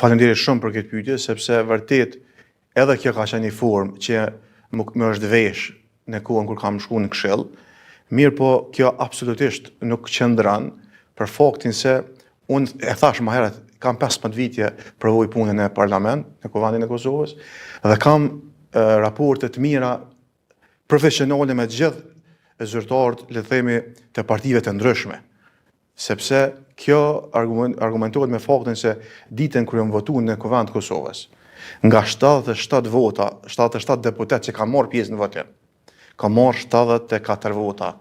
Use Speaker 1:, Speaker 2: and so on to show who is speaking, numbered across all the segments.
Speaker 1: Faleminderit shumë për këtë pyetje, sepse vërtet edhe kjo ka qenë një formë që më është vesh në kohën kur kam shkuar në Këshill, mirë po kjo absolutisht nuk qëndron për faktin se unë e thash më herët, kam 15 vite provoj punën në parlament në Kuvendin e Kosovës dhe kam raporte të mira profesionale me të gjithë zyrtarët, le të themi, të partive të ndryshme. Sepse kjo argumentohet me faktin se ditën kur jam votuar në Kuvend të Kosovës, nga 77 vota, 77 deputet që kanë marrë pjesë në votim, ka marrë 74 vota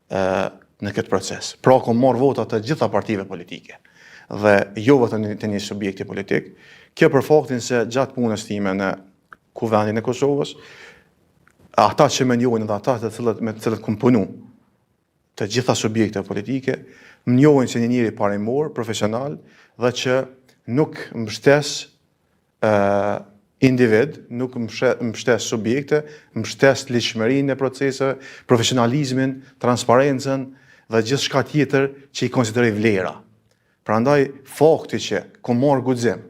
Speaker 1: në këtë proces. Pra ka marrë vota të gjitha partive politike dhe jo vetëm të një subjekti politik. Kjo për faktin se gjatë punës time në Kuvendin e Kosovës, ata që më njohin dhe ata me të cilët kam punu, të gjitha subjekte politike, më njohin si një njeri parimor, profesional dhe që nuk mbështes individ, nuk mbështes subjekte, mbështes ligjshmërinë e proceseve, profesionalizmin, transparencën dhe gjithçka tjetër që i konsideroj vlera. Prandaj fakti që kam marrë guxim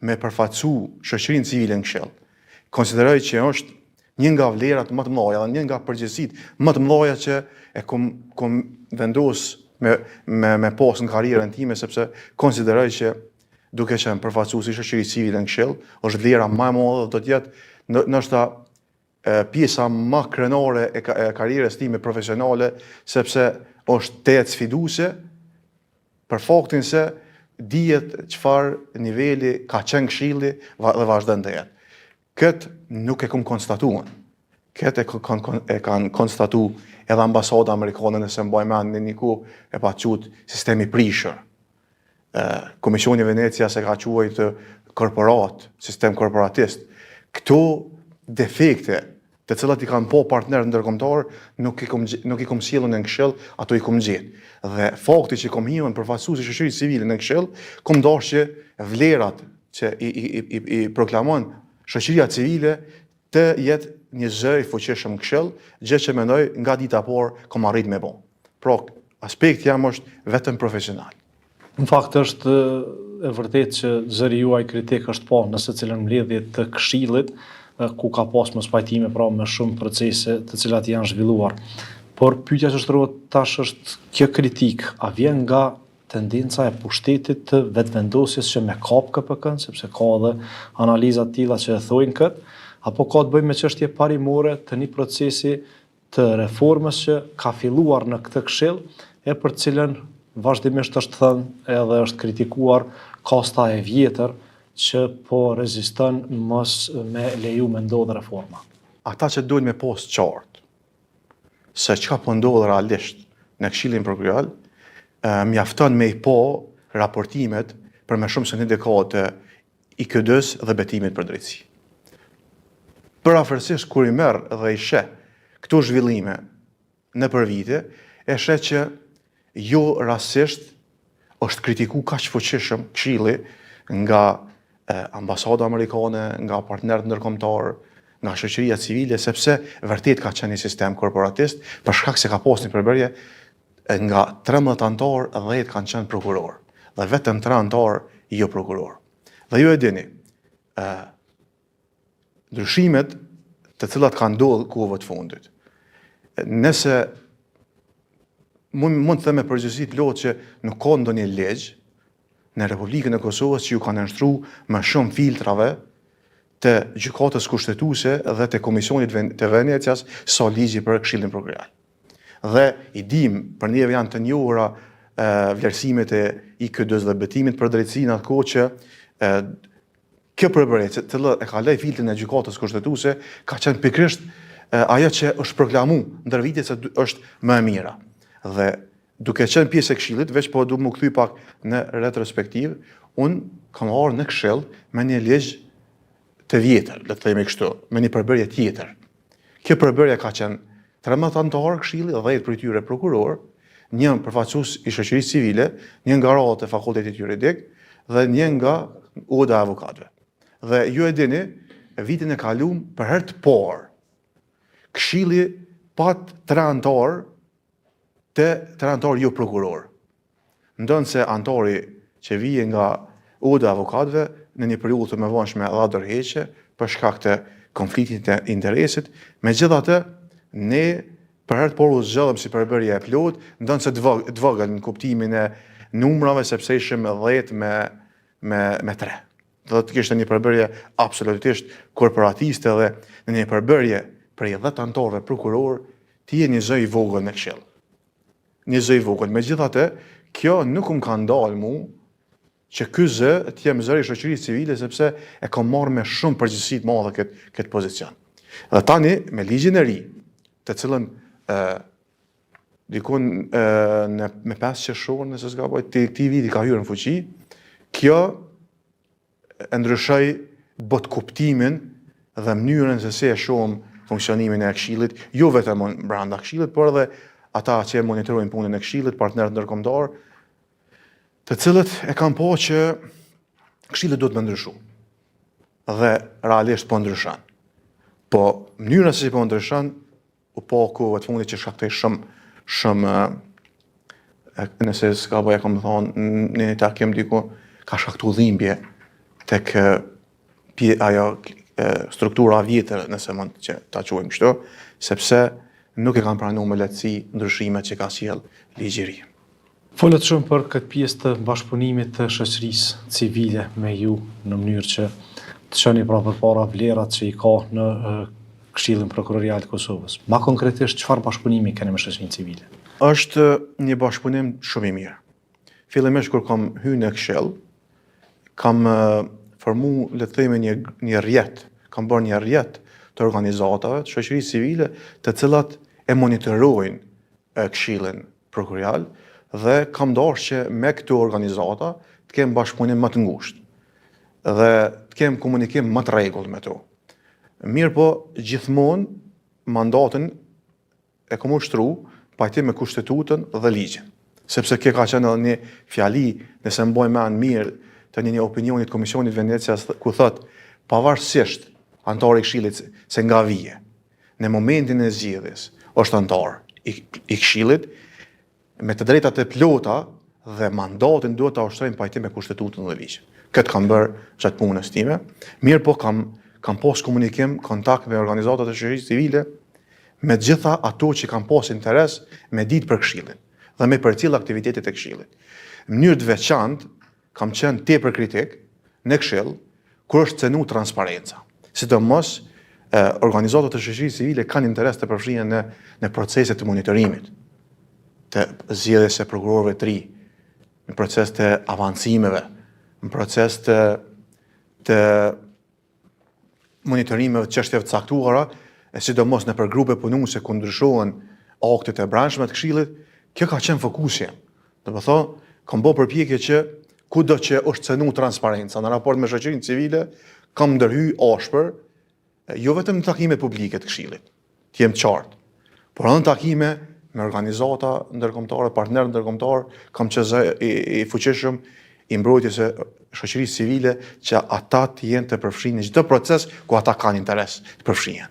Speaker 1: me përfaqësu shoqërinë civile në Këshill, konsideroj që është një nga vlerat më të mëdha dhe një nga përgjegjësitë më të mëdha që e kam vendos me pas në karrierën time, sepse konsideroj që duke qenë përfaqësues i shoqërisë civile në Këshill, është vlera më e madhe dhe do të jetë ndoshta pjesa më krenare e karrierës time profesionale, sepse është tetë sfiduese për faktin se dihet çfarë niveli ka qenë Këshilli dhe vazhdon të jetë. Këtë nuk e kam konstatuar. Këtë e kanë konstatuar edhe ambasada amerikane, nëse mbaj mend në një kohë e pa quajtur sistemi prishur. Komisioni i Venecias e ka quajtur korporat, sistem korporatist. Këto defekte, të cilat i kanë po partner ndërkombëtar, nuk i kam sjellën në Këshill, ato i kam gjetë. Dhe fakti që kam hyrën përfaqësues i shoqërisë civile në Këshill, kam dashur që vlerat që i proklamon shoqëria civile të jetë një zë i fuqishëm në Këshill, gjë që mendoj nga dita parë kam arrit me bë. Pra, aspekti jam është vetëm profesional.
Speaker 2: Në fakt është e vërtetë që zëri juaj kritik është pa në secilën mbledhje të Këshillit, ku ka pas mos pajtime pra me shumë procese të cilat janë zhvilluar. Por pyetja që shtrohet tash është kjo kritik, a vjen nga tendenca e pushtetit të vetëvendosjes që me kap KPK-n, sepse ka edhe analiza të tilla që e thojnë këtë, apo ka të bëjë me çështje parimore të një procesi të reformës që ka filluar në këtë Këshill, e për cilën vazhdimisht është thënë edhe është kritikuar kasta e vjetër që po reziston mos me leju me ndodhë reforma.
Speaker 1: Ata që duhet me pas qartë se çka po ndodh realisht në Këshillin Prokural, mjafton me i po raportimet për më shumë se një dekadë i IKD-s dhe betimit për drejtësi. Përafërsisht kur i merr dhe i sheh këto zhvillime nëpër vite, e sheh që jo rastësisht është kritiku kaq fuqishëm Këshilli nga ambasada amerikane, nga partnerët ndërkombëtar, nga shoqëria civile, sepse vërtet ka qenë një sistem korporatist, për shkak se ka pas një përbërje nga 13 anëtar, 10 kanë qenë prokuror, dhe vetëm 3 anëtar jo prokuror. Dhe ju e dini, ndryshimet të cilat kanë ndodhur kohëve të fundit. Nëse mund të them me përgjegjësi të plotë që nuk ka ndonjë ligj në Republikën e Kosovës që ju kanë nështruar më shumë filtrave të gjykatës kushtetuese dhe të Komisionit të Venecias sa ligji për Këshillin Prokural. Dhe i dim për neve janë të njohura vlerësimet e IKD-s dhe betimit për drejtësi në atë kohë që kjo përbërje të e ka lej filtrin e gjykatës kushtetuese ka qenë pikërisht ajo që është proklamuar ndër vitet se është më e mira. Dhe duke qenë pjesë e Këshillit, veç po du më kthy pak në retrospektiv, unë kam ardhur në Këshill me një ligj të vjetër, le të themi kështu, me një përbërje tjetër. Kjo përbërje ka qenë 13 anëtar Këshilli, 10 prej tyre prokuror, një përfaqësues i shoqërisë civile, një nga radhët e fakultetit juridik dhe një nga oda e avokatëve. Dhe ju e dini, vitin e kaluar për herë të parë, Këshilli pat 3 anëtar të 3 anëtar jo prokuror. Ndonë se antari që vije nga u dhe avokatëve në një periudhë të mëvonshme dha dorëheqje për shkak të konfliktit të interesit. Megjithatë, ne për herë të parë u zgjodhëm si përbërje e plot, ndonë se të vogël në kuptimin e numrave, sepse ishim 10 me 3. Do të kishte një përbërje absolutisht korporatiste dhe në një përbërje prej 10 anëtarëve prokuror, ti je një zë i vogël në këshill. Një zë i vogël. Megjithatë, kjo nuk më ka ndalë mu që ky zë të jem zëri i shoqërisë civile, sepse e kam marrë me shumë përgjegjësi të madhe këtë pozicion. Dhe tani me ligjin e ri, të cilën dikun me 5 qershor, nëse s'gaboj, këtij viti ka hyrë në fuqi, kjo e ndryshoi bot kuptimin dhe mënyrën se si e shohim funksionimin e këshillit, jo vetëm brenda këshillit, por edhe ata që monitorojnë punën e këshillit, partnerët ndërkombëtar, të cilët e kanë pa që këshilli duhet më ndryshu. Dhe realisht po ndryshon. Po mënyra se si po ndryshon, u pa kohëve të fundit që shkaktoi shumë nëse s'ka bëja kam thonë në një takim diku ka shkaktuar dhimbje tek ajo struktura vjetër, nëse mund që ta quajmë kështu, sepse nuk e kanë pranuar me lehtësi ndryshimet që ka sjell ligji i ri.
Speaker 2: Folet shumë për këtë pjesë të bashkëpunimit të shoqërisë civile me ju në mënyrë që të shoni pra përpara vlerat që i ka në Këshillin Prokurorial të Kosovës. Ma konkretisht, çfarë bashkëpunimi keni me shoqërinë civile?
Speaker 1: Është një bashkëpunim shumë i mirë. Fillimisht kur kam hyrë në Këshill, kam formu, le të themi, një rrjet, kam bërë një rrjet të organizatave të shoqërisë civile, të cilat e monitorojnë Këshillin Prokurorial dhe kam dashur që me këto organizata të kem bashkëpunim më të ngushtë dhe të kem komunikim më të rregullt me to. Mirë po, gjithmonë mandatin e kam ushtru pajtim me kushtetutën dhe ligjin. Sepse kjo ka qenë edhe një fjali, nëse mboj mend mirë, të një opinionit Komisionit Venecias, ku thot, pavarësisht antari i Këshillit se nga vije, në momentin e zgjedhjes, është antar i Këshillit, me të drejtat e plota dhe mandatin duhet ta ushtrojnë pajtim me kushtetutën dhe ligjin. Këtë kam bërë gjatë punës time. Mirë po kam pas komunikim, kontakt me organizatat e shoqërisë civile, me gjitha ato që kanë pas interes me ditë për Këshillin dhe me përcjell aktivitetet e Këshillit. Në mënyrë të veçantë kam qenë tepër kritik në Këshill kur është cenu transparenca. Sidomos organizatat e shoqërisë civile kanë interes të përfshihen në procese të monitorimit, të zgjedhjes së prokurorëve të ri, në proces të avancimeve, në proces të monitorimeve të çështjeve të caktuara, e sidomos në për grupe punuese ku ndryshohen aktet e brendshme të Këshillit, kjo ka qenë fokusi. Do të thonë, kam bërë përpjekje që kudo që është cenu transparenca në raport me shoqërinë civile, kam ndërhy ashpër, jo vetëm në takime publike të Këshillit, të jem të qartë, por edhe në takime me organizata ndërkombëtare, partnerë ndërkombëtar, kam qenë i fuqishëm i mbrojtjes së shoqërisë civile që ata të jenë të përfshirë në çdo proces ku ata kanë interes të përfshihen.